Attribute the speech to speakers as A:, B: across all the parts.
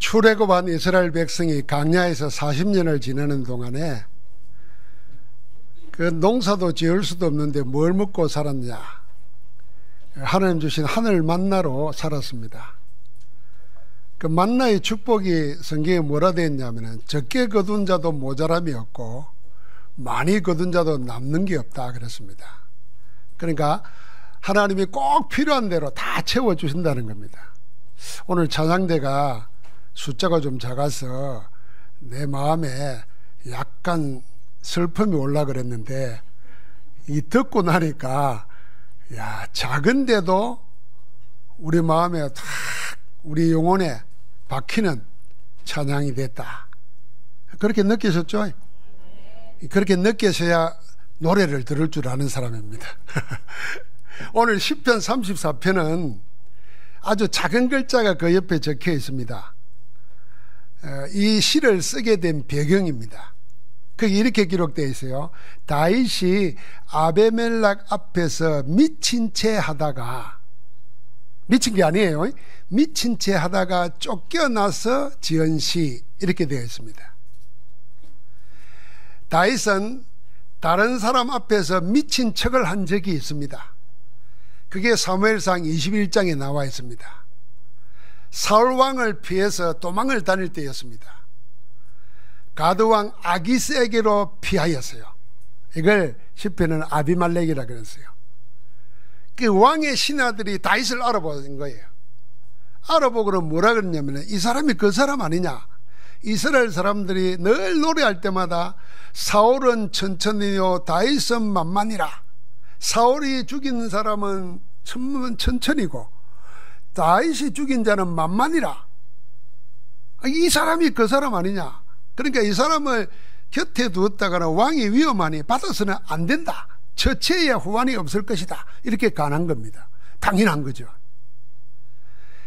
A: 출애굽한 이스라엘 백성이 광야에서 40년을 지내는 동안에 그 농사도 지을 수도 없는데 뭘 먹고 살았냐? 하나님 주신 하늘 만나로 살았습니다. 그 만나의 축복이 성경에 뭐라 되어 있냐면 적게 거둔 자도 모자람이 없고 많이 거둔 자도 남는 게 없다 그랬습니다. 그러니까 하나님이 꼭 필요한 대로 다 채워주신다는 겁니다. 오늘 찬양대가 숫자가 좀 작아서 내 마음에 약간 슬픔이 올라 그랬는데 이 듣고 나니까 야, 작은데도 우리 마음에 탁 우리 영혼에 박히는 찬양이 됐다. 그렇게 느끼셨죠? 그렇게 느끼셔야 노래를 들을 줄 아는 사람입니다. 오늘 10편 34편은 아주 작은 글자가 그 옆에 적혀 있습니다. 이 시를 쓰게 된 배경입니다. 그게 이렇게 기록되어 있어요. 다윗이 아베멜렉 앞에서 미친 채 하다가, 미친 게 아니에요. 미친 채 하다가 쫓겨나서 지은 시, 이렇게 되어 있습니다. 다윗은 다른 사람 앞에서 미친 척을 한 적이 있습니다. 그게 사무엘상 21장에 나와 있습니다. 사울왕을 피해서 도망을 다닐 때였습니다. 가드왕 아기스에게로 피하였어요. 이걸 시편은 아비말렉이라 그랬어요. 그 왕의 신하들이 다윗을 알아보는 거예요. 알아보고는 뭐라 그랬냐면 이 사람이 그 사람 아니냐. 이스라엘 사람들이 늘 노래할 때마다 사울은 천천히요 다윗은 만만이라. 사울이 죽인 사람은 천천히고 다윗이 죽인 자는 만만이라. 이 사람이 그 사람 아니냐. 그러니까 이 사람을 곁에 두었다가는 왕이 위험하니 받아서는 안 된다. 처치해야 후환이 없을 것이다. 이렇게 간한 겁니다. 당연한 거죠.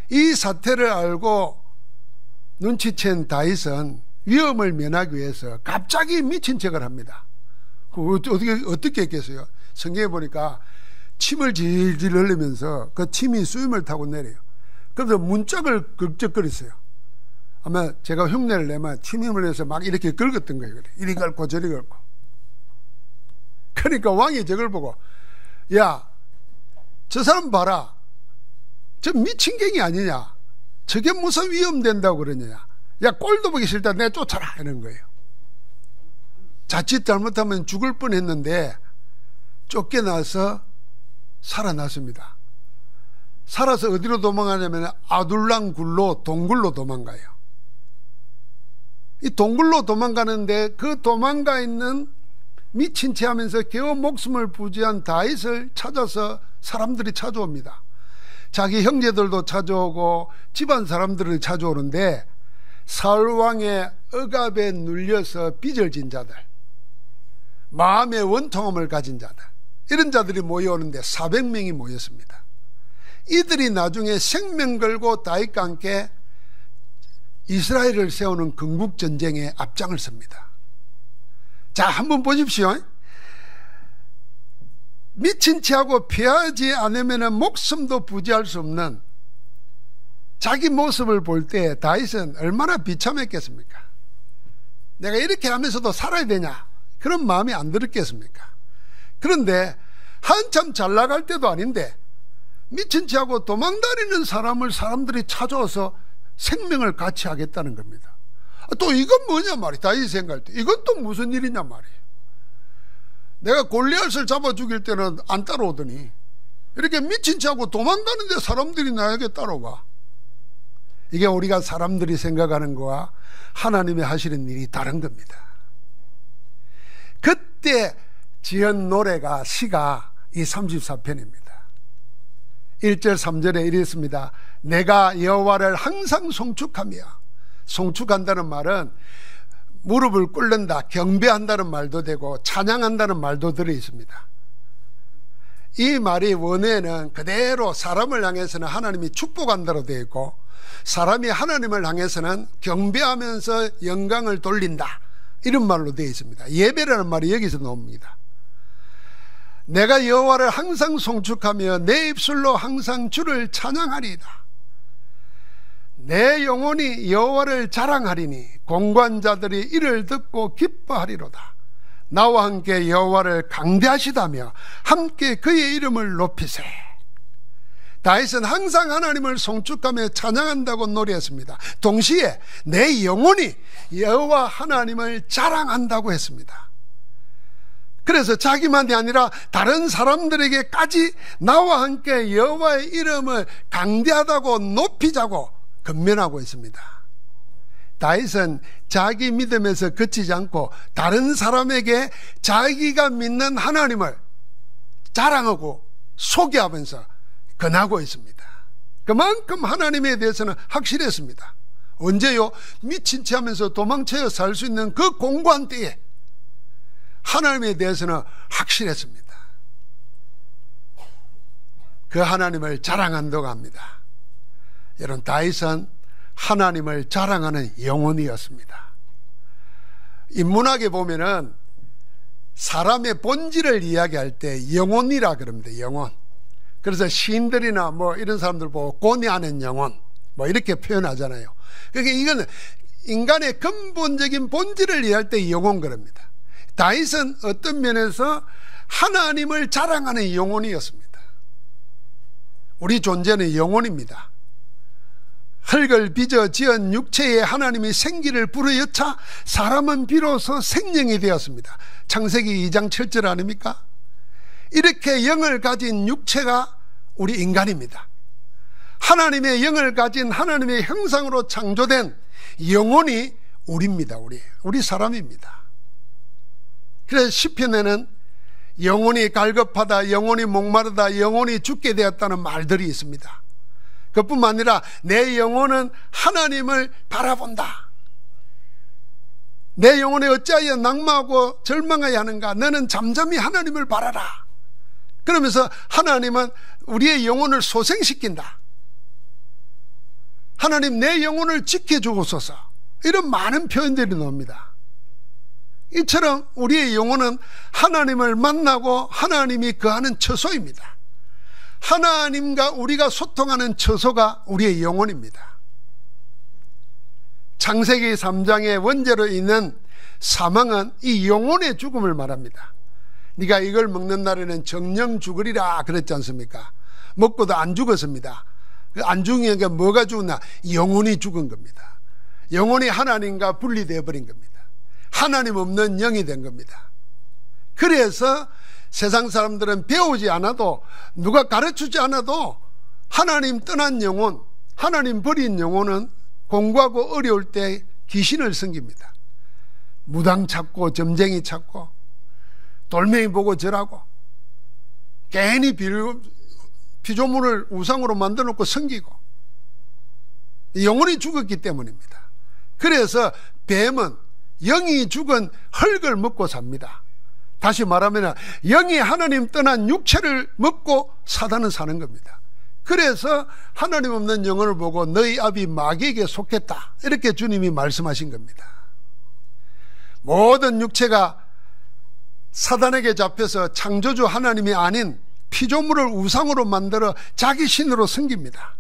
A: 이 사태를 알고 눈치챈 다윗은 위험을 면하기 위해서 갑자기 미친 척을 합니다. 어떻게 했겠어요? 성경에 보니까 침을 질질 흘리면서 그 침이 수염을 타고 내려요. 그래서 문짝을 긁적거렸어요. 아마 제가 흉내를 내면 침이 흘려서 막 이렇게 긁었던 거예요. 이리 긁고 저리 긁고. 그러니까 왕이 저걸 보고 야, 저 사람 봐라. 저 미친 갱이 아니냐. 저게 무슨 위험된다고 그러냐. 야, 꼴도 보기 싫다. 내 쫓아라. 이런 거예요. 자칫 잘못하면 죽을 뻔했는데 쫓겨나서 살아났습니다. 살아서 어디로 도망가냐면 아둘람 굴로 동굴로 도망가요. 이 동굴로 도망가는데 그 도망가 있는 미친 채 하면서 겨우 목숨을 부지한 다윗을 찾아서 사람들이 찾아옵니다. 자기 형제들도 찾아오고 집안 사람들을 찾아오는데 사울왕의 억압에 눌려서 삐절진 자들, 마음의 원통함을 가진 자들, 이런 자들이 모여오는데 400명이 모였습니다. 이들이 나중에 생명 걸고 다윗과 함께 이스라엘을 세우는 건국전쟁에 앞장을 섭니다. 자, 한번 보십시오. 미친 채하고 피하지 않으면 목숨도 부지할 수 없는 자기 모습을 볼 때 다윗은 얼마나 비참했겠습니까? 내가 이렇게 하면서도 살아야 되냐? 그런 마음이 안 들었겠습니까? 그런데 한참 잘 나갈 때도 아닌데 미친 채하고 도망다니는 사람들이 찾아와서 생명을 같이 하겠다는 겁니다. 또 이건 뭐냐 말이야. 다윗이 생각할 때 이건 또 무슨 일이냐 말이에요. 내가 골리앗을 잡아 죽일 때는 안 따라오더니 이렇게 미친 채하고 도망가는데 사람들이 나에게 따라와. 이게 우리가 사람들이 생각하는 거와 하나님이 하시는 일이 다른 겁니다. 그때 지은 노래가 시가 이 34편입니다. 1절 3절에 이랬습니다. 내가 여호와를 항상 송축하며, 송축한다는 말은 무릎을 꿇는다, 경배한다는 말도 되고 찬양한다는 말도 들어 있습니다. 이 말이 원어에는 그대로 사람을 향해서는 하나님이 축복한다로 되어 있고 사람이 하나님을 향해서는 경배하면서 영광을 돌린다, 이런 말로 되어 있습니다. 예배라는 말이 여기서 나옵니다. 내가 여호와를 항상 송축하며 내 입술로 항상 주를 찬양하리이다. 내 영혼이 여호와를 자랑하리니 공관자들이 이를 듣고 기뻐하리로다. 나와 함께 여호와를 강대하시다며 함께 그의 이름을 높이세. 다윗은 항상 하나님을 송축하며 찬양한다고 노래했습니다. 동시에 내 영혼이 여호와 하나님을 자랑한다고 했습니다. 그래서 자기만이 아니라 다른 사람들에게까지 나와 함께 여호와의 이름을 강대하다고 높이자고 권면하고 있습니다. 다윗은 자기 믿음에서 그치지 않고 다른 사람에게 자기가 믿는 하나님을 자랑하고 소개하면서 권하고 있습니다. 그만큼 하나님에 대해서는 확실했습니다. 언제요? 미친 체 하면서 도망쳐야 살 수 있는 그 공고한 때에 하나님에 대해서는 확실했습니다. 그 하나님을 자랑한다고 합니다. 여러분, 다윗은 하나님을 자랑하는 영혼이었습니다. 인문학에 보면은 사람의 본질을 이야기할 때 영혼이라 그럽니다. 영혼. 그래서 시인들이나 뭐 이런 사람들 보고 고뇌하는 영혼 뭐 이렇게 표현하잖아요. 그러니까 이건 인간의 근본적인 본질을 이해할 때 영혼 그럽니다. 다윗은 어떤 면에서 하나님을 자랑하는 영혼이었습니다. 우리 존재는 영혼입니다. 흙을 빚어 지은 육체에 하나님이 생기를 불어여차 사람은 비로소 생명이 되었습니다. 창세기 2장 7절 아닙니까? 이렇게 영을 가진 육체가 우리 인간입니다. 하나님의 영을 가진 하나님의 형상으로 창조된 영혼이 우리입니다. 우리 사람입니다. 그래서 시편에는 영혼이 갈급하다, 영혼이 목마르다, 영혼이 죽게 되었다는 말들이 있습니다. 그뿐만 아니라 내 영혼은 하나님을 바라본다. 내 영혼이 어찌하여 낙마하고 절망하여 하는가? 너는 잠잠히 하나님을 바라라. 그러면서 하나님은 우리의 영혼을 소생시킨다. 하나님 내 영혼을 지켜주옵소서. 이런 많은 표현들이 나옵니다. 이처럼 우리의 영혼은 하나님을 만나고 하나님이 거하는 처소입니다. 하나님과 우리가 소통하는 처소가 우리의 영혼입니다. 창세기 3장의 원죄로 있는 사망은 이 영혼의 죽음을 말합니다. 네가 이걸 먹는 날에는 정령 죽으리라 그랬지 않습니까? 먹고도 안 죽었습니다. 안 죽으니까 뭐가 죽었나? 영혼이 죽은 겁니다. 영혼이 하나님과 분리되어 버린 겁니다. 하나님 없는 영이 된 겁니다. 그래서 세상 사람들은 배우지 않아도 누가 가르치지 않아도 하나님 떠난 영혼, 하나님 버린 영혼은 공부하고 어려울 때 귀신을 섬깁니다. 무당 찾고 점쟁이 찾고 돌멩이 보고 절하고 괜히 피조물을 우상으로 만들어 놓고 섬기고 영혼이 죽었기 때문입니다. 그래서 뱀은 영이 죽은 흙을 먹고 삽니다. 다시 말하면 영이 하나님 떠난 육체를 먹고 사단은 사는 겁니다. 그래서 하나님 없는 영혼을 보고 너희 아비 마귀에게 속했다 이렇게 주님이 말씀하신 겁니다. 모든 육체가 사단에게 잡혀서 창조주 하나님이 아닌 피조물을 우상으로 만들어 자기 신으로 섬깁니다.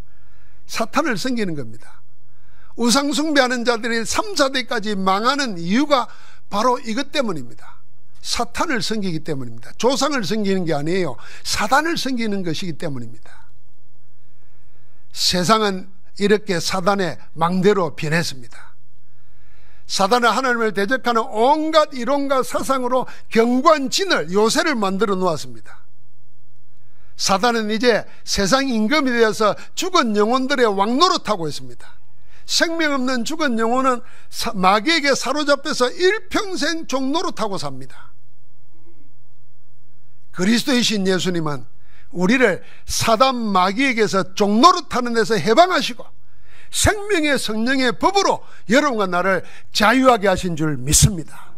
A: 사탄을 섬기는 겁니다. 우상 숭배하는 자들이 3, 4대까지 망하는 이유가 바로 이것 때문입니다. 사탄을 섬기기 때문입니다. 조상을 섬기는 게 아니에요. 사단을 섬기는 것이기 때문입니다. 세상은 이렇게 사단의 망대로 변했습니다. 사단은 하나님을 대적하는 온갖 이론과 사상으로 경관진을 요새를 만들어 놓았습니다. 사단은 이제 세상 임금이 되어서 죽은 영혼들의 왕노릇하고 있습니다. 생명 없는 죽은 영혼은 마귀에게 사로잡혀서 일평생 종노릇하고 삽니다. 그리스도이신 예수님은 우리를 사단 마귀에게서 종노릇하는 데서 해방하시고 생명의 성령의 법으로 여러분과 나를 자유하게 하신 줄 믿습니다.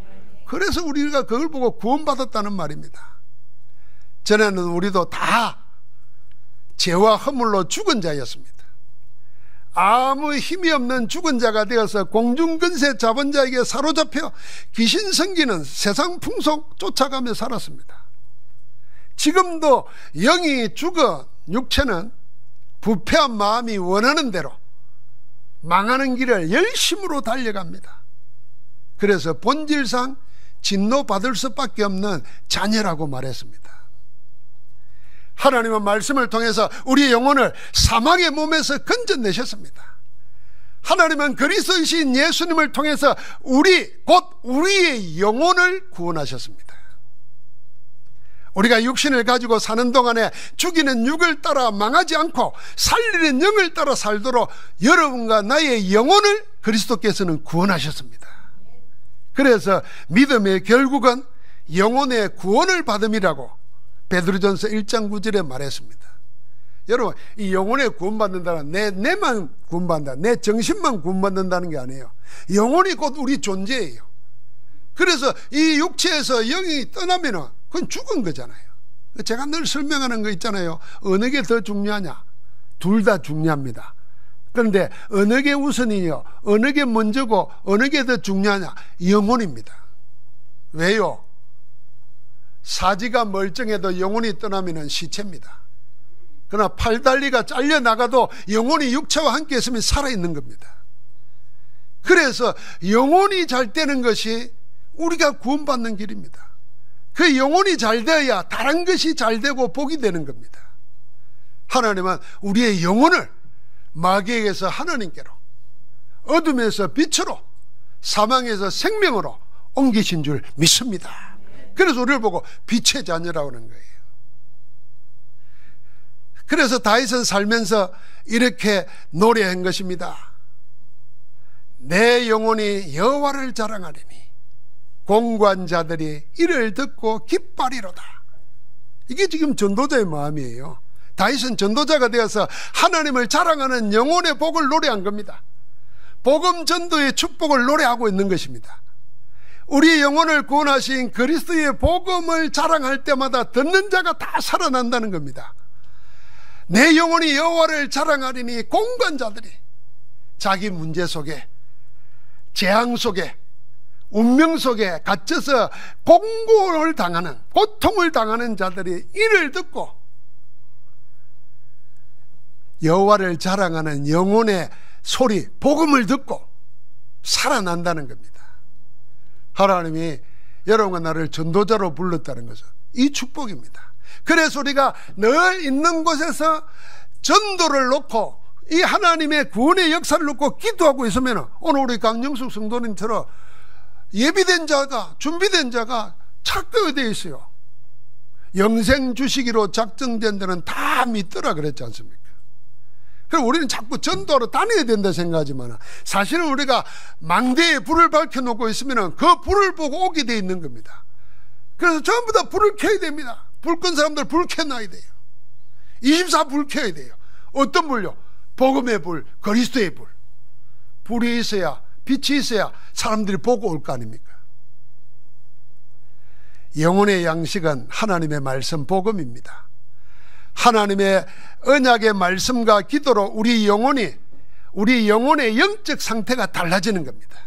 A: 그래서 우리가 그걸 보고 구원받았다는 말입니다. 전에는 우리도 다 죄와 허물로 죽은 자였습니다. 아무 힘이 없는 죽은 자가 되어서 공중근세 잡은 자에게 사로잡혀 귀신 섬기는 세상 풍속 쫓아가며 살았습니다. 지금도 영이 죽어 육체는 부패한 마음이 원하는 대로 망하는 길을 열심으로 달려갑니다. 그래서 본질상 진노받을 수밖에 없는 자녀라고 말했습니다. 하나님은 말씀을 통해서 우리의 영혼을 사망의 몸에서 건져내셨습니다. 하나님은 그리스도이신 예수님을 통해서 곧 우리의 영혼을 구원하셨습니다. 우리가 육신을 가지고 사는 동안에 죽이는 육을 따라 망하지 않고 살리는 영을 따라 살도록 여러분과 나의 영혼을 그리스도께서는 구원하셨습니다. 그래서 믿음의 결국은 영혼의 구원을 받음이라고 베드로전서 1장 9절에 말했습니다. 여러분, 이 영혼의 구원받는다는 내만 구원받는다, 내 정신만 구원받는다는 게 아니에요. 영혼이 곧 우리 존재예요. 그래서 이 육체에서 영이 떠나면은 그건 죽은 거잖아요. 제가 늘 설명하는 거 있잖아요. 어느 게 더 중요하냐? 둘 다 중요합니다. 그런데 어느 게 우선이요? 어느 게 먼저고 어느 게 더 중요하냐? 영혼입니다. 왜요? 사지가 멀쩡해도 영혼이 떠나면 시체입니다. 그러나 팔다리가 잘려나가도 영혼이 육체와 함께 있으면 살아있는 겁니다. 그래서 영혼이 잘 되는 것이 우리가 구원받는 길입니다. 그 영혼이 잘 되어야 다른 것이 잘 되고 복이 되는 겁니다. 하나님은 우리의 영혼을 마귀에게서 하나님께로, 어둠에서 빛으로, 사망에서 생명으로 옮기신 줄 믿습니다. 그래서 우리를 보고 빛의 자녀라고 하는 거예요. 그래서 다윗은 살면서 이렇게 노래한 것입니다. 내 영혼이 여호와를 자랑하리니 공고한 자들이 이를 듣고 기뻐하리로다. 이게 지금 전도자의 마음이에요. 다윗은 전도자가 되어서 하나님을 자랑하는 영혼의 복을 노래한 겁니다. 복음 전도의 축복을 노래하고 있는 것입니다. 우리 영혼을 구원하신 그리스도의 복음을 자랑할 때마다 듣는 자가 다 살아난다는 겁니다. 내 영혼이 여호와를 자랑하리니 공고한 자들이, 자기 문제 속에, 재앙 속에, 운명 속에 갇혀서 공고를 당하는, 고통을 당하는 자들이 이를 듣고 여호와를 자랑하는 영혼의 소리, 복음을 듣고 살아난다는 겁니다. 하나님이 여러분과 나를 전도자로 불렀다는 것은 이 축복입니다. 그래서 우리가 늘 있는 곳에서 전도를 놓고 이 하나님의 구원의 역사를 놓고 기도하고 있으면, 오늘 우리 강영숙 성도님처럼 예비된 자가, 준비된 자가 착각이 되어 있어요. 영생 주시기로 작정된 데는 다 믿더라 그랬지 않습니까? 그럼 우리는 자꾸 전도하러 다녀야 된다 생각하지만, 사실은 우리가 망대에 불을 밝혀놓고 있으면 그 불을 보고 오게 되어 있는 겁니다. 그래서 전부 다 불을 켜야 됩니다. 불 끈 사람들 불 켜놔야 돼요. 24 불 켜야 돼요. 어떤 불요? 복음의 불, 그리스도의 불. 불이 있어야, 빛이 있어야 사람들이 보고 올 거 아닙니까? 영혼의 양식은 하나님의 말씀 복음입니다. 하나님의 언약의 말씀과 기도로 우리 영혼의 영적 상태가 달라지는 겁니다.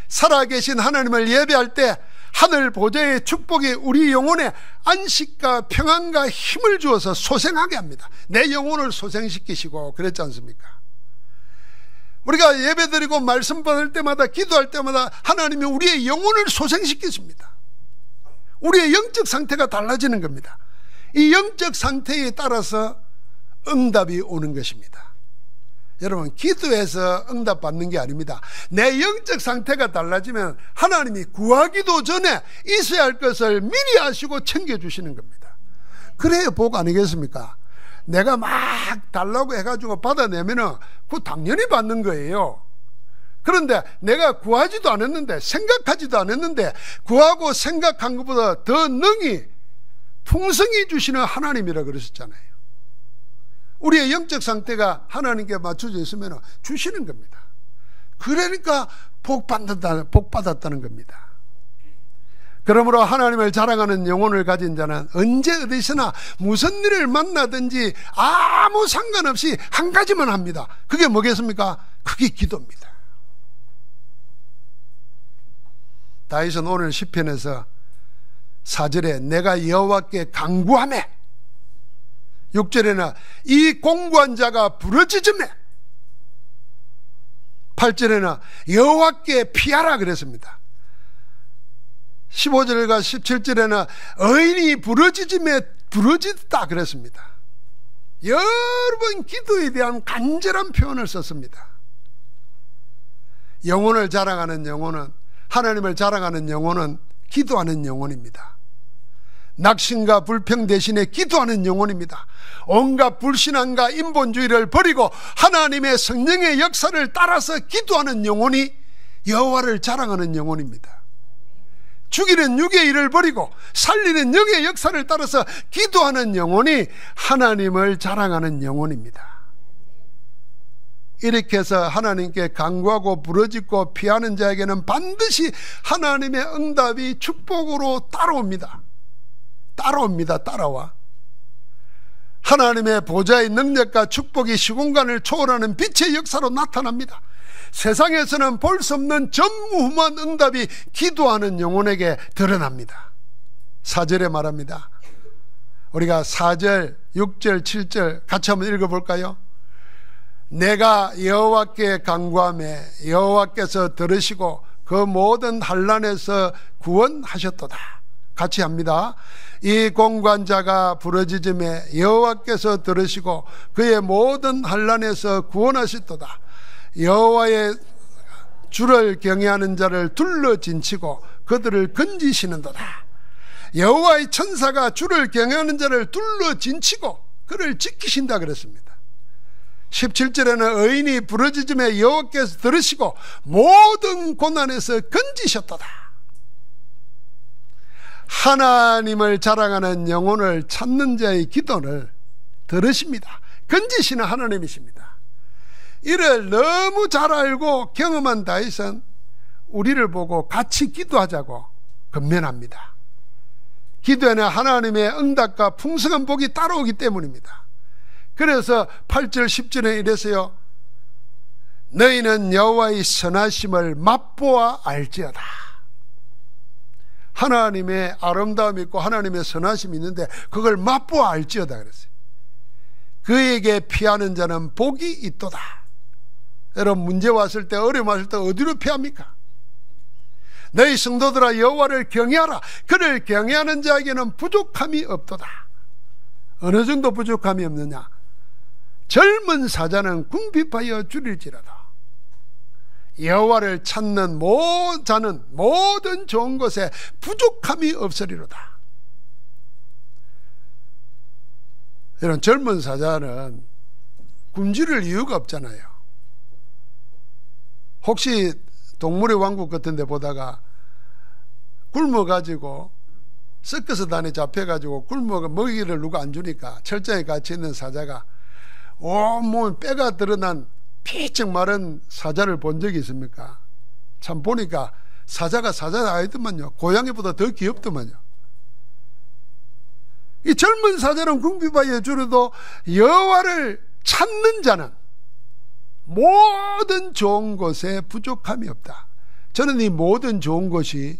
A: 살아계신 하나님을 예배할 때 하늘 보좌의 축복이 우리 영혼에 안식과 평안과 힘을 주어서 소생하게 합니다. 내 영혼을 소생시키시고 그랬지 않습니까? 우리가 예배드리고 말씀 받을 때마다, 기도할 때마다 하나님이 우리의 영혼을 소생시키십니다. 우리의 영적 상태가 달라지는 겁니다. 이 영적 상태에 따라서 응답이 오는 것입니다. 여러분, 기도해서 응답받는 게 아닙니다. 내 영적 상태가 달라지면 하나님이 구하기도 전에 있어야 할 것을 미리 아시고 챙겨주시는 겁니다. 그래야 복 아니겠습니까? 내가 막 달라고 해가지고 받아내면은 그거 당연히 받는 거예요. 그런데 내가 구하지도 않았는데, 생각하지도 않았는데, 구하고 생각한 것보다 더 능히 풍성히 주시는 하나님이라 그러셨잖아요. 우리의 영적 상태가 하나님께 맞춰져 있으면 주시는 겁니다. 그러니까 복 받았다는 겁니다. 그러므로 하나님을 자랑하는 영혼을 가진 자는 언제 어디서나 무슨 일을 만나든지 아무 상관없이 한 가지만 합니다. 그게 뭐겠습니까? 그게 기도입니다. 다윗은 오늘 시편에서 4절에 내가 여호와께 간구하매, 6절에는 이 공고한 자가 부르짖으매, 8절에는 여호와께 피하라 그랬습니다. 15절과 17절에는 의인이 부르짖음에 부르짖다 그랬습니다. 여러 번 기도에 대한 간절한 표현을 썼습니다. 영혼을 자랑하는 영혼은, 하나님을 자랑하는 영혼은 기도하는 영혼입니다. 낙심과 불평 대신에 기도하는 영혼입니다. 온갖 불신앙과 인본주의를 버리고 하나님의 성령의 역사를 따라서 기도하는 영혼이 여호와를 자랑하는 영혼입니다. 죽이는 육의 일을 버리고 살리는 영의 역사를 따라서 기도하는 영혼이 하나님을 자랑하는 영혼입니다. 이렇게 해서 하나님께 간구하고 부르짖고 피하는 자에게는 반드시 하나님의 응답이 축복으로 따라옵니다. 따라와. 하나님의 보좌의 능력과 축복이 시공간을 초월하는 빛의 역사로 나타납니다. 세상에서는 볼 수 없는 전무후무한 응답이 기도하는 영혼에게 드러납니다. 4절에 말합니다. 우리가 4절, 6절, 7절 같이 한번 읽어볼까요? 내가 여호와께 간구하매 여호와께서 들으시고 그 모든 환난에서 구원하셨도다. 같이 합니다. 이 공관자가 부르짖음에 여호와께서 들으시고 그의 모든 환난에서 구원하셨도다. 여호와의 주를 경외하는 자를 둘러진치고 그들을 건지시는도다. 여호와의 천사가 주를 경외하는 자를 둘러진치고 그를 지키신다 그랬습니다. 17절에는 의인이 부르짖음에 여호와께서 들으시고 모든 고난에서 건지셨도다. 하나님을 자랑하는 영혼을 찾는 자의 기도를 들으십니다. 건지시는 하나님이십니다. 이를 너무 잘 알고 경험한 다윗은 우리를 보고 같이 기도하자고 권면합니다. 기도에는 하나님의 응답과 풍성한 복이 따라오기 때문입니다. 그래서 8절 10절에 이래서요, 너희는 여호와의 선하심을 맛보아 알지어다. 하나님의 아름다움이 있고 하나님의 선하심이 있는데 그걸 맛보아 알지어다 그랬어요. 그에게 피하는 자는 복이 있도다. 여러분, 문제 왔을 때, 어려움 왔을 때 어디로 피합니까? 너희 성도들아 여호와를 경외하라. 그를 경외하는 자에게는 부족함이 없도다. 어느 정도 부족함이 없느냐? 젊은 사자는 궁핍하여 줄일지라다. 여호와를 찾는 자는 모든 좋은 것에 부족함이 없으리로다. 이런 젊은 사자는 굶주릴 이유가 없잖아요. 혹시 동물의 왕국 같은 데 보다가 굶어가지고 서커스 단에 잡혀가지고 먹이를 누가 안 주니까 철장에 갇혀 있는 사자가 온몸 뼈가 드러난 피쩍 마른 사자를 본 적이 있습니까? 참 보니까 사자가 아니더만요. 고양이보다 더 귀엽더만요. 이 젊은 사자는 궁핍하여 줄여도 여호와를 찾는 자는 모든 좋은 것에 부족함이 없다. 저는 이 모든 좋은 것이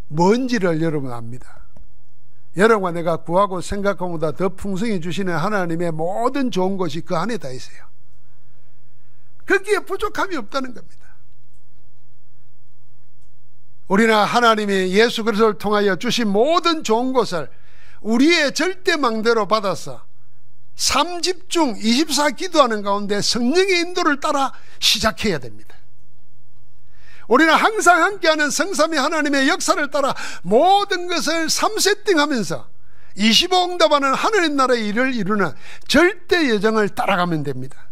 A: 뭔지를 여러분 압니다. 여러분과 내가 구하고 생각한 것보다 더 풍성히 주시는 하나님의 모든 좋은 것이 그 안에 다 있어요. 거기에 부족함이 없다는 겁니다. 우리는 하나님이 예수 그리스도를 통하여 주신 모든 좋은 것을 우리의 절대망대로 받아서 3집중 24 기도하는 가운데 성령의 인도를 따라 시작해야 됩니다. 우리는 항상 함께하는 성삼위 하나님의 역사를 따라 모든 것을 3세팅하면서 25응답하는 하늘의 나라의 일을 이루는 절대 여정을 따라가면 됩니다.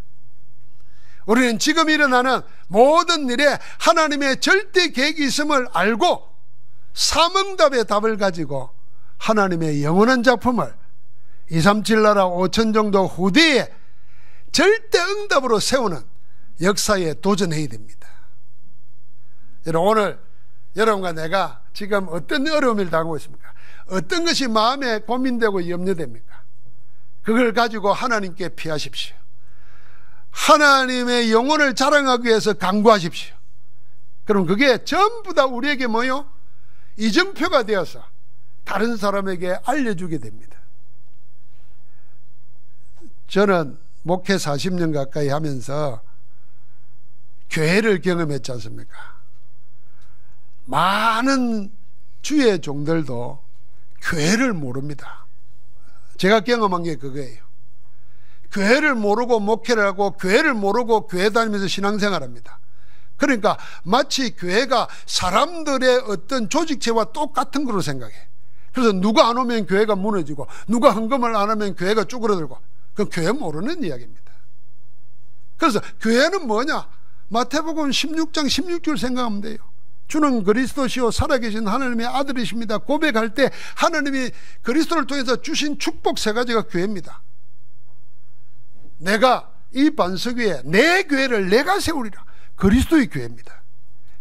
A: 우리는 지금 일어나는 모든 일에 하나님의 절대 계획이 있음을 알고 3응답의 답을 가지고 하나님의 영원한 작품을 237 나라 5천 정도 후대에 절대 응답으로 세우는 역사에 도전해야 됩니다. 여러분, 오늘 여러분과 내가 지금 어떤 어려움을 당하고 있습니까? 어떤 것이 마음에 고민되고 염려됩니까? 그걸 가지고 하나님께 피하십시오. 하나님의 영혼을 자랑하기 위해서 간구하십시오. 그럼 그게 전부 다 우리에게 뭐요? 이정표가 되어서 다른 사람에게 알려주게 됩니다. 저는 목회 40년 가까이 하면서 교회를 경험했지 않습니까? 많은 주의 종들도 교회를 모릅니다. 제가 경험한 게 그거예요. 교회를 모르고 목회를 하고 교회를 모르고 교회 다니면서 신앙생활합니다. 그러니까 마치 교회가 사람들의 어떤 조직체와 똑같은 거로 생각해. 그래서 누가 안 오면 교회가 무너지고 누가 헌금을 안 하면 교회가 쭈그러들고, 그건 교회 모르는 이야기입니다. 그래서 교회는 뭐냐? 마태복음 16장 16절 생각하면 돼요. 주는 그리스도시요 살아계신 하나님의 아들이십니다. 고백할 때 하나님이 그리스도를 통해서 주신 축복 세 가지가 교회입니다. 내가 이 반석 위에 내 교회를 내가 세우리라. 그리스도의 교회입니다.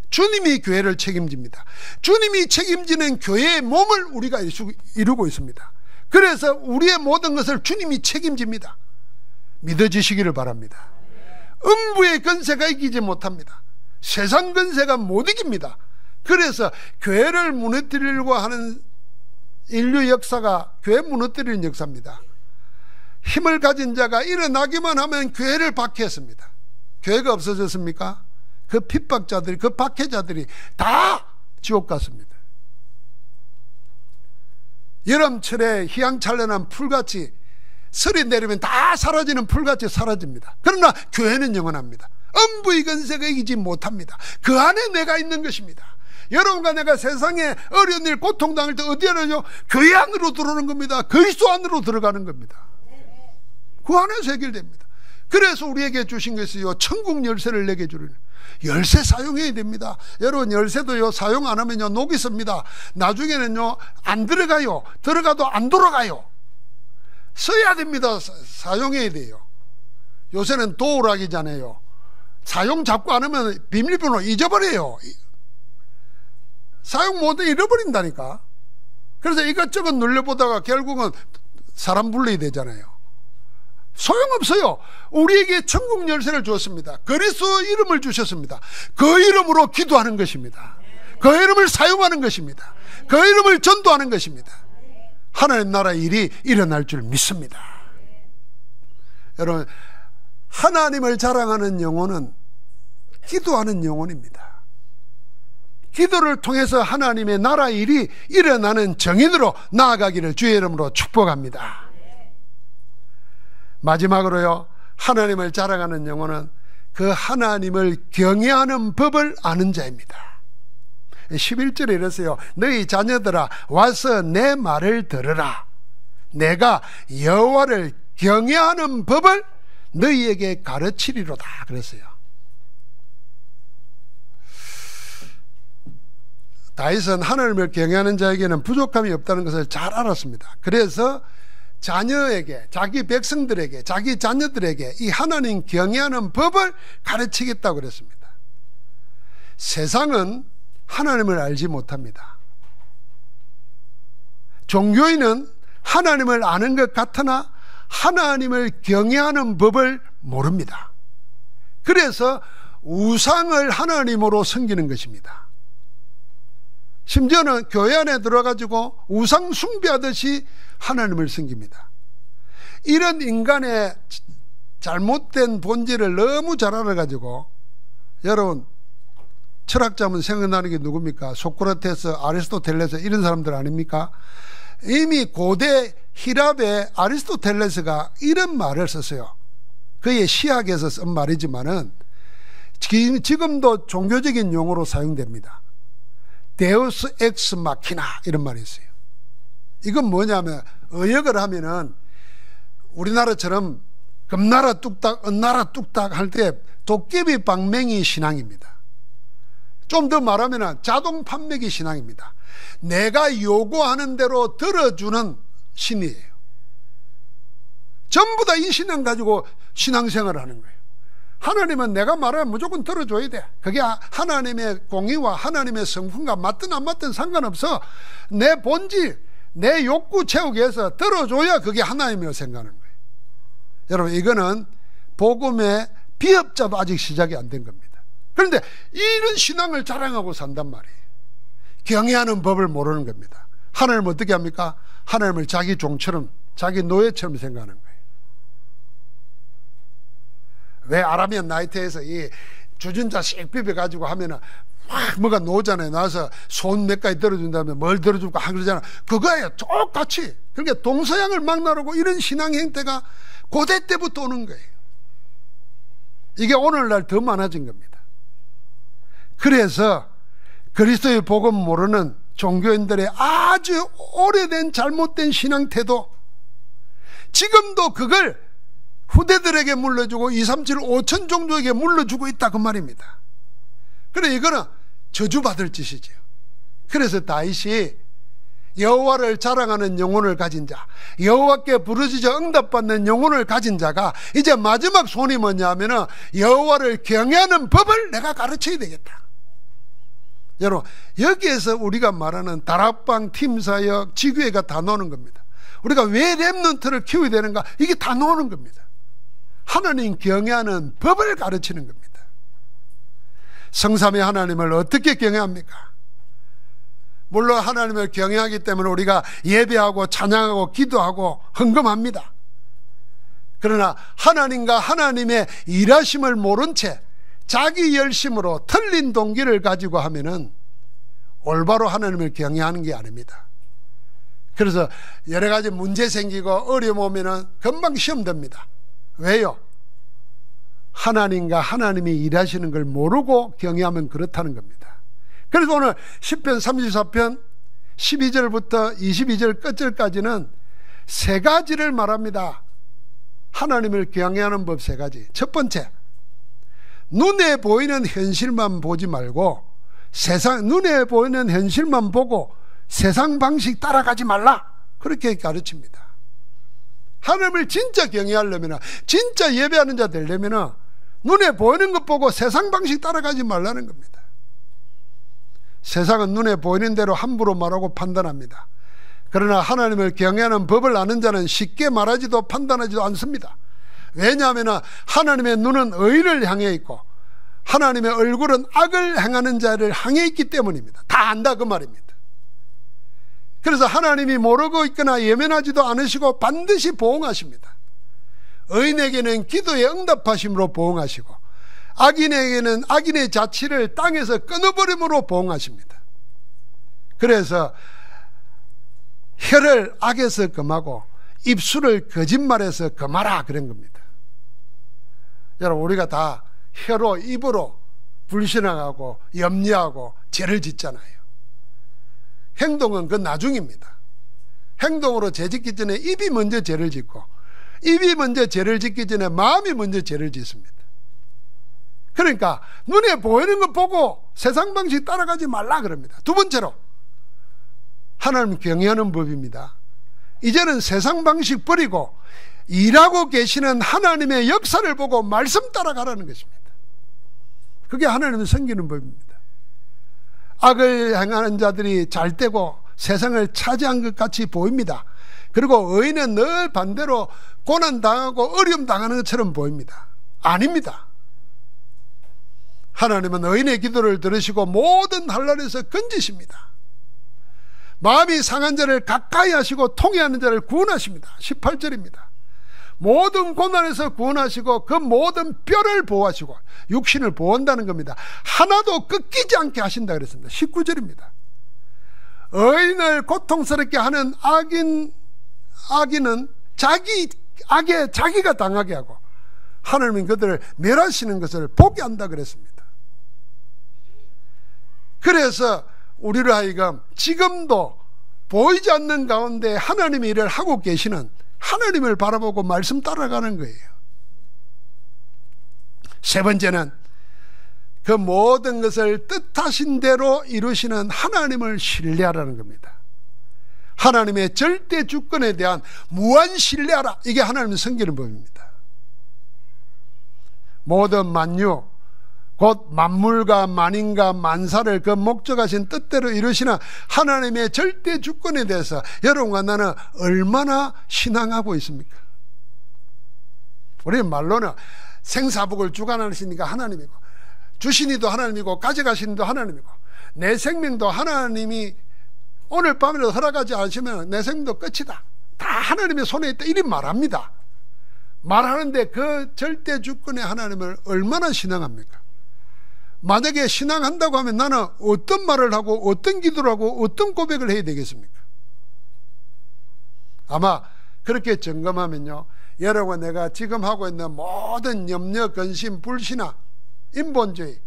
A: 주님이 교회를 책임집니다. 주님이 책임지는 교회의 몸을 우리가 이루고 있습니다. 그래서 우리의 모든 것을 주님이 책임집니다. 믿어지시기를 바랍니다. 음부의 권세가 이기지 못합니다. 세상 권세가 못 이깁니다. 그래서 교회를 무너뜨리려고 하는 인류 역사가 교회 무너뜨리는 역사입니다. 힘을 가진 자가 일어나기만 하면 교회를 박해했습니다. 교회가 없어졌습니까? 그 핍박자들이, 그 박해자들이 다 지옥 갔습니다. 여름철에 희양찬란한 풀같이 설이 내리면 다 사라지는 풀같이 사라집니다. 그러나 교회는 영원합니다. 음부의 권세가 이기지 못합니다. 그 안에 내가 있는 것입니다. 여러분과 내가 세상에 어려운 일, 고통당할 때 어디 하느냐? 교회 안으로 들어오는 겁니다. 그리스도 안으로 들어가는 겁니다. 그 안에서 해결됩니다. 그래서 우리에게 주신 것이요, 천국 열쇠를 내게 주리니. 열쇠 사용해야 됩니다. 여러분, 열쇠도요 사용 안 하면요 녹이 씁니다. 나중에는요 안 들어가요. 들어가도 안 돌아가요. 써야 됩니다. 사용해야 돼요. 요새는 도우락이잖아요. 사용 자꾸 안 하면 비밀번호 잊어버려요. 사용 못해 잃어버린다니까. 그래서 이것저것 눌러보다가 결국은 사람 불러야 되잖아요. 소용없어요. 우리에게 천국 열쇠를 주었습니다. 그리스도 이름을 주셨습니다. 그 이름으로 기도하는 것입니다. 그 이름을 사용하는 것입니다. 그 이름을 전도하는 것입니다. 하나님 나라 일이 일어날 줄 믿습니다. 여러분, 하나님을 자랑하는 영혼은 기도하는 영혼입니다. 기도를 통해서 하나님의 나라 일이 일어나는 정인으로 나아가기를 주의 이름으로 축복합니다. 마지막으로요, 하나님을 자랑하는 영혼은 그 하나님을 경외하는 법을 아는 자입니다. 11절에 이랬어요. 너희 자녀들아 와서 내 말을 들으라. 내가 여호와를 경외하는 법을 너희에게 가르치리로다 그랬어요. 다윗은 하나님을 경외하는 자에게는 부족함이 없다는 것을 잘 알았습니다. 그래서 자녀에게, 자기 백성들에게, 자기 자녀들에게 이 하나님 경외하는 법을 가르치겠다고 그랬습니다. 세상은 하나님을 알지 못합니다. 종교인은 하나님을 아는 것 같으나 하나님을 경외하는 법을 모릅니다. 그래서 우상을 하나님으로 섬기는 것입니다. 심지어는 교회 안에 들어가지고 우상 숭배하듯이 하나님을 섬깁니다. 이런 인간의 잘못된 본질을 너무 잘 알아가지고, 여러분 철학자면 생각나는 게 누굽니까? 소크라테스, 아리스토텔레스 이런 사람들 아닙니까? 이미 고대 히랍의 아리스토텔레스가 이런 말을 썼어요. 그의 시학에서 쓴 말이지만은 지금도 종교적인 용어로 사용됩니다. 데우스 엑스 마키나 이런 말이 있어요. 이건 뭐냐면 의역을 하면은 우리나라처럼 금나라 뚝딱, 은나라 뚝딱 할 때 도깨비 방맹이 신앙입니다. 좀 더 말하면 자동 판매기 신앙입니다. 내가 요구하는 대로 들어주는 신이에요. 전부 다 이 신앙 가지고 신앙생활을 하는 거예요. 하나님은 내가 말하면 무조건 들어줘야 돼. 그게 하나님의 공의와 하나님의 성품과 맞든 안 맞든 상관없어. 내 본질, 내 욕구 채우기 위해서 들어줘야 그게 하나님이라고 생각하는 거예요. 여러분, 이거는 복음의 비협자도 아직 시작이 안 된 겁니다. 그런데 이런 신앙을 자랑하고 산단 말이에요. 경외하는 법을 모르는 겁니다. 하나님을 어떻게 합니까? 하나님을 자기 종처럼, 자기 노예처럼 생각하는 거예요. 왜 아라비안 나이트에서 이 주전자씩 비벼가지고 하면은 막 뭐가 나오잖아요. 나와서 손 몇 가지 들어준 다음에 뭘 들어줄까 그러잖아. 그거예요. 똑같이. 그러니까 동서양을 막나르고 이런 신앙 행태가 고대 때부터 오는 거예요. 이게 오늘날 더 많아진 겁니다. 그래서 그리스도의 복음 모르는 종교인들의 아주 오래된 잘못된 신앙 태도, 지금도 그걸 후대들에게 물려주고 2, 3, 7, 5천 종족에게 물려주고 있다 그 말입니다. 그래 이거는 저주받을 짓이죠. 그래서 다윗이 여호와를 자랑하는 영혼을 가진 자, 여호와께 부르짖어 응답받는 영혼을 가진 자가 이제 마지막 손이 뭐냐면은 여호와를 경외하는 법을 내가 가르쳐야 되겠다. 여러분, 여기에서 우리가 말하는 다락방, 팀사역, 지교회가 다 나오는 겁니다. 우리가 왜 렘넌트를 키워야 되는가? 이게 다 나오는 겁니다. 하나님 경외하는 법을 가르치는 겁니다. 성삼위 하나님을 어떻게 경외합니까? 물론 하나님을 경외하기 때문에 우리가 예배하고 찬양하고 기도하고 헌금합니다. 그러나 하나님과 하나님의 일하심을 모른 채 자기 열심으로 틀린 동기를 가지고 하면은 올바로 하나님을 경외하는 게 아닙니다. 그래서 여러 가지 문제 생기고 어려움 오면은 금방 시험 됩니다. 왜요? 하나님과 하나님이 일하시는 걸 모르고 경외하면 그렇다는 겁니다. 그래서 오늘 시편 34편 12절부터 22절 끝절까지는 세 가지를 말합니다. 하나님을 경외하는 법 세 가지. 첫 번째, 눈에 보이는 현실만 보지 말고 눈에 보이는 현실만 보고 세상 방식 따라가지 말라, 그렇게 가르칩니다. 하나님을 진짜 경외하려면, 진짜 예배하는 자 되려면 눈에 보이는 것 보고 세상 방식 따라가지 말라는 겁니다. 세상은 눈에 보이는 대로 함부로 말하고 판단합니다. 그러나 하나님을 경외하는 법을 아는 자는 쉽게 말하지도 판단하지도 않습니다. 왜냐하면 하나님의 눈은 의를 향해 있고 하나님의 얼굴은 악을 행하는 자를 향해 있기 때문입니다. 다 안다 그 말입니다. 그래서 하나님이 모르고 있거나 예면하지도 않으시고 반드시 보응하십니다. 의인에게는 기도에 응답하심으로 보응하시고 악인에게는 악인의 자취를 땅에서 끊어버림으로 보응하십니다. 그래서 혀를 악에서 금하고 입술을 거짓말에서 금하라 그런 겁니다. 여러분, 우리가 다 혀로 입으로 불신앙하고 염려하고 죄를 짓잖아요. 행동은 그 나중입니다. 행동으로 죄 짓기 전에 입이 먼저 죄를 짓고 입이 먼저 죄를 짓기 전에 마음이 먼저 죄를 짓습니다. 그러니까 눈에 보이는 것 보고 세상 방식 따라가지 말라 그럽니다. 두 번째로 하나님 경외하는 법입니다. 이제는 세상 방식 버리고 일하고 계시는 하나님의 역사를 보고 말씀 따라가라는 것입니다. 그게 하나님을 섬기는 법입니다. 악을 행하는 자들이 잘되고 세상을 차지한 것 같이 보입니다. 그리고 의인은 늘 반대로 고난당하고 어려움 당하는 것처럼 보입니다. 아닙니다. 하나님은 의인의 기도를 들으시고 모든 환난에서 건지십니다. 마음이 상한 자를 가까이 하시고 통회하는 자를 구원하십니다. 18절입니다. 모든 고난에서 구원하시고 그 모든 뼈를 보호하시고, 육신을 보호한다는 겁니다. 하나도 꺾이지 않게 하신다 그랬습니다. 19절입니다. 의인을 고통스럽게 하는 악인은 악에 자기가 당하게 하고 하나님은 그들을 멸하시는 것을 보게 한다 그랬습니다. 그래서 우리를 하여금 지금도 보이지 않는 가운데 하나님의 일을 하고 계시는 하나님을 바라보고 말씀 따라가는 거예요. 세 번째는 그 모든 것을 뜻하신 대로 이루시는 하나님을 신뢰하라는 겁니다. 하나님의 절대 주권에 대한 무한 신뢰하라, 이게 하나님을 섬기는 법입니다. 모든 만유 곧 만물과 만인과 만사를 그 목적하신 뜻대로 이루시는 하나님의 절대 주권에 대해서 여러분과 나는 얼마나 신앙하고 있습니까? 우리는 말로는 생사복을 주관하시니까 하나님이고, 주시니도 하나님이고, 가져가시니도 하나님이고, 내 생명도 하나님이 오늘 밤이라도 허락하지 않으시면 내 생명도 끝이다, 다 하나님의 손에 있다, 이리 말합니다. 말하는데 그 절대 주권의 하나님을 얼마나 신앙합니까? 만약에 신앙한다고 하면 나는 어떤 말을 하고 어떤 기도를 하고 어떤 고백을 해야 되겠습니까? 아마 그렇게 점검하면요, 여러분 내가 지금 하고 있는 모든 염려, 근심, 불신앙, 인본주의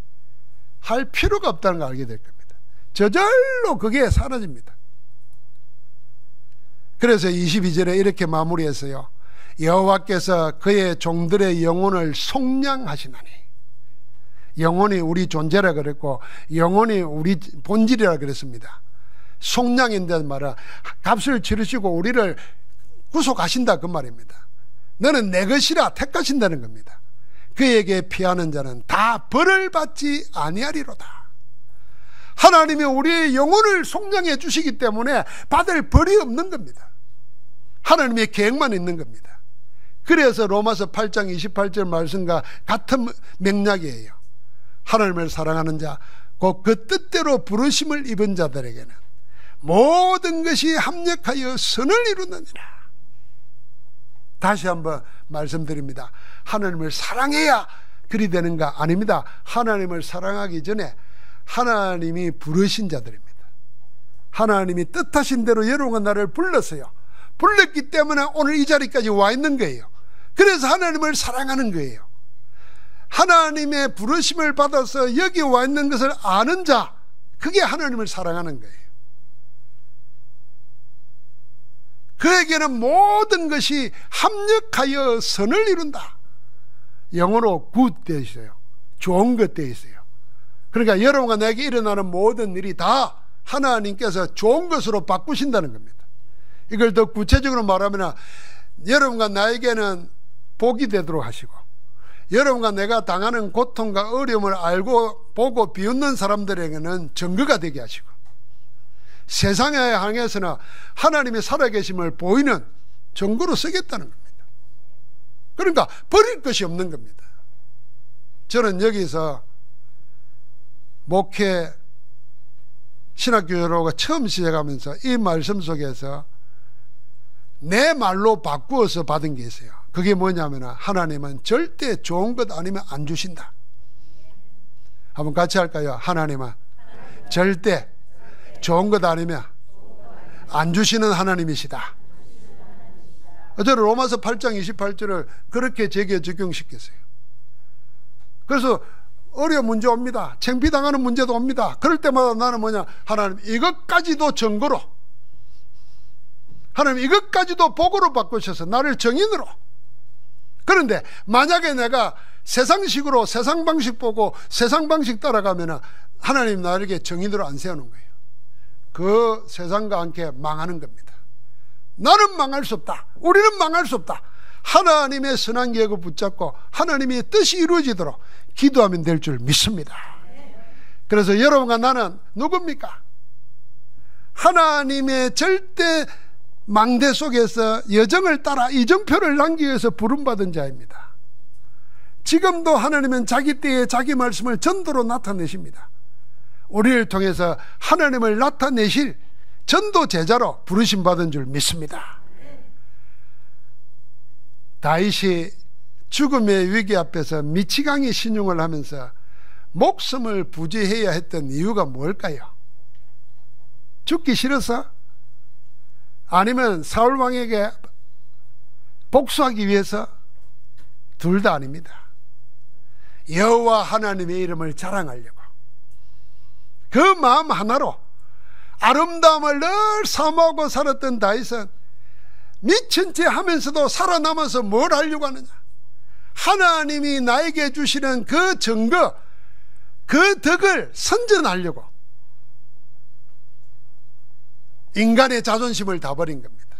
A: 할 필요가 없다는 걸 알게 될 겁니다. 저절로 그게 사라집니다. 그래서 22절에 이렇게 마무리했어요. 여호와께서 그의 종들의 영혼을 속량하시나니. 영혼이 우리 존재라 그랬고 영혼이 우리 본질이라 그랬습니다. 속량인다는 말은 값을 치르시고 우리를 구속하신다 그 말입니다. 너는 내 것이라 택하신다는 겁니다. 그에게 피하는 자는 다 벌을 받지 아니하리로다. 하나님이 우리의 영혼을 속량해 주시기 때문에 받을 벌이 없는 겁니다. 하나님의 계획만 있는 겁니다. 그래서 로마서 8장 28절 말씀과 같은 맥락이에요. 하나님을 사랑하는 자, 곧 그 뜻대로 부르심을 입은 자들에게는 모든 것이 합력하여 선을 이루느니라. 다시 한번 말씀드립니다. 하나님을 사랑해야 그리 되는가? 아닙니다. 하나님을 사랑하기 전에 하나님이 부르신 자들입니다. 하나님이 뜻하신 대로 여러분과 나를 불렀어요. 불렀기 때문에 오늘 이 자리까지 와 있는 거예요. 그래서 하나님을 사랑하는 거예요. 하나님의 부르심을 받아서 여기 와 있는 것을 아는 자, 그게 하나님을 사랑하는 거예요. 그에게는 모든 것이 합력하여 선을 이룬다. 영어로 good 되어 있어요. 좋은 것 되어 있어요. 그러니까 여러분과 내게 일어나는 모든 일이 다 하나님께서 좋은 것으로 바꾸신다는 겁니다. 이걸 더 구체적으로 말하면 여러분과 나에게는 복이 되도록 하시고, 여러분과 내가 당하는 고통과 어려움을 알고 보고 비웃는 사람들에게는 증거가 되게 하시고, 세상에 향해서는 하나님의 살아계심을 보이는 증거로 쓰겠다는 겁니다. 그러니까 버릴 것이 없는 겁니다. 저는 여기서 목회 신학교로가 처음 시작하면서 이 말씀 속에서 내 말로 바꾸어서 받은 게 있어요. 그게 뭐냐면 하나님은 절대 좋은 것 아니면 안 주신다. 한번 같이 할까요? 하나님은 절대 좋은 것 아니면 안 주시는 하나님이시다. 저는 로마서 8장 28절을 그렇게 제게 적용시켰어요. 그래서 어려운 문제 옵니다. 창피당하는 문제도 옵니다. 그럴 때마다 나는 뭐냐, 하나님 이것까지도 증거로, 하나님 이것까지도 복으로 바꾸셔서 나를 정인으로. 그런데 만약에 내가 세상식으로 세상 방식 보고 세상 방식 따라가면 하나님 나에게 정인으로 안 세우는 거예요. 그 세상과 함께 망하는 겁니다. 나는 망할 수 없다. 우리는 망할 수 없다. 하나님의 선한 계획을 붙잡고 하나님의 뜻이 이루어지도록 기도하면 될 줄 믿습니다. 그래서 여러분과 나는 누굽니까? 하나님의 절대 망대 속에서 여정을 따라 이정표를 남기기 위해서 부름받은 자입니다. 지금도 하나님은 자기 때에 자기 말씀을 전도로 나타내십니다. 우리를 통해서 하나님을 나타내실 전도 제자로 부르심받은 줄 믿습니다. 다윗이 죽음의 위기 앞에서 미치광이 신용을 하면서 목숨을 부지해야 했던 이유가 뭘까요? 죽기 싫어서? 아니면 사울 왕에게 복수하기 위해서? 둘 다 아닙니다. 여호와 하나님의 이름을 자랑하려고, 그 마음 하나로 아름다움을 늘 사모하고 살았던 다윗은 미친 채 하면서도 살아남아서 뭘 하려고 하느냐? 하나님이 나에게 주시는 그 증거, 그 덕을 선전하려고 인간의 자존심을 다 버린 겁니다.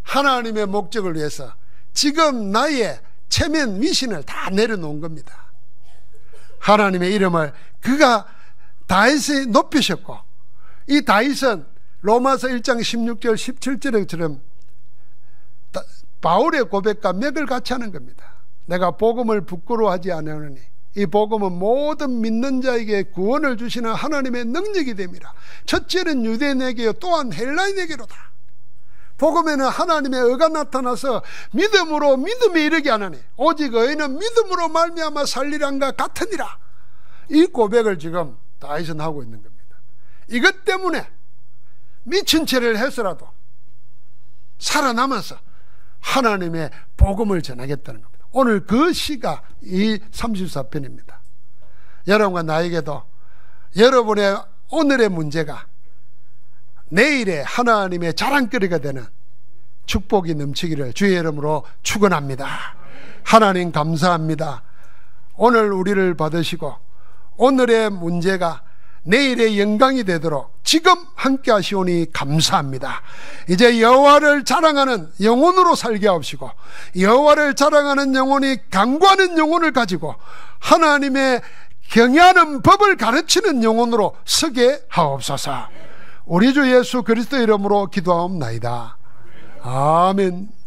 A: 하나님의 목적을 위해서 지금 나의 체면 위신을 다 내려놓은 겁니다. 하나님의 이름을 그가 다윗이 높이셨고, 이 다윗은 로마서 1장 16절 17절처럼 바울의 고백과 맥을 같이 하는 겁니다. 내가 복음을 부끄러워하지 않으니 이 복음은 모든 믿는 자에게 구원을 주시는 하나님의 능력이 됨이라. 첫째는 유대인에게요 또한 헬라인에게로다. 복음에는 하나님의 의가 나타나서 믿음으로 믿음에 이르게 하나니 오직 의인은 믿음으로 말미암아 살리란가 같으니라. 이 고백을 지금 다윗은 하고 있는 겁니다. 이것 때문에 미친 죄를 해서라도 살아남아서 하나님의 복음을 전하겠다는 겁니다. 오늘 그 시가 이 34편입니다. 여러분과 나에게도 여러분의 오늘의 문제가 내일의 하나님의 자랑거리가 되는 축복이 넘치기를 주의 이름으로 축원합니다. 하나님 감사합니다. 오늘 우리를 받으시고 오늘의 문제가 내일의 영광이 되도록 지금 함께 하시오니 감사합니다. 이제 여호와를 자랑하는 영혼으로 살게 하옵시고 여호와를 자랑하는 영혼이 강구하는 영혼을 가지고 하나님의 경외하는 법을 가르치는 영혼으로 서게 하옵소서. 우리 주 예수 그리스도 이름으로 기도하옵나이다. 아멘.